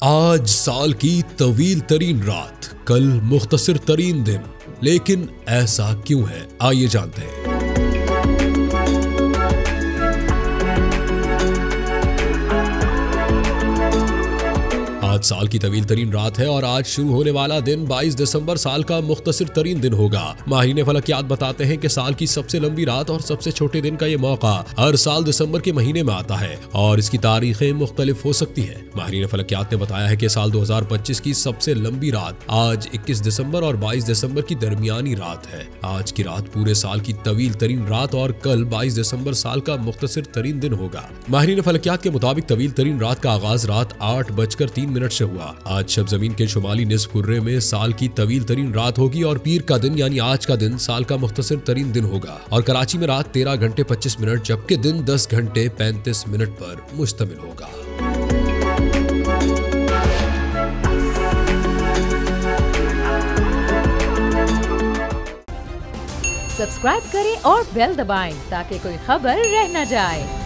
आज साल की तवील तरीन रात, कल मुख्तसर तरीन दिन, लेकिन ऐसा क्यों है, आइए जानते हैं। आज साल की तवील तरीन रात है और आज शुरू होने वाला दिन 22 दिसंबर साल का मुख्तसर तरीन दिन होगा। माहिरीन फलकियात बताते हैं कि साल की सबसे लंबी रात और सबसे छोटे दिन का ये मौका हर साल दिसंबर के महीने में आता है और इसकी तारीखें मुख्तलिफ हो सकती हैं। माहिरीन फलकियात ने बताया है कि साल 2025 की सबसे लंबी रात आज 21 दिसंबर और 22 दिसंबर की दरमियानी रात है। आज की रात पूरे साल की तवील तरीन रात और कल 22 दिसंबर साल का मुख्तसर तरीन दिन होगा। माहिरीन फलकियात के मुताबिक तवील तरीन रात का आगाज रात 8:03 से हुआ। आज शब जमीन के शुमाली निस्फ कुर्रे में साल की तवील तरीन रात होगी और पीर का दिन यानी आज का दिन साल का मुख्तसर तरीन दिन होगा और कराची में रात 13 घंटे 25 मिनट जबकि दिन 10 घंटे 35 मिनट पर मुश्तमिल होगा। सब्सक्राइब करें और बेल दबाएं ताकि कोई खबर रह न जाए।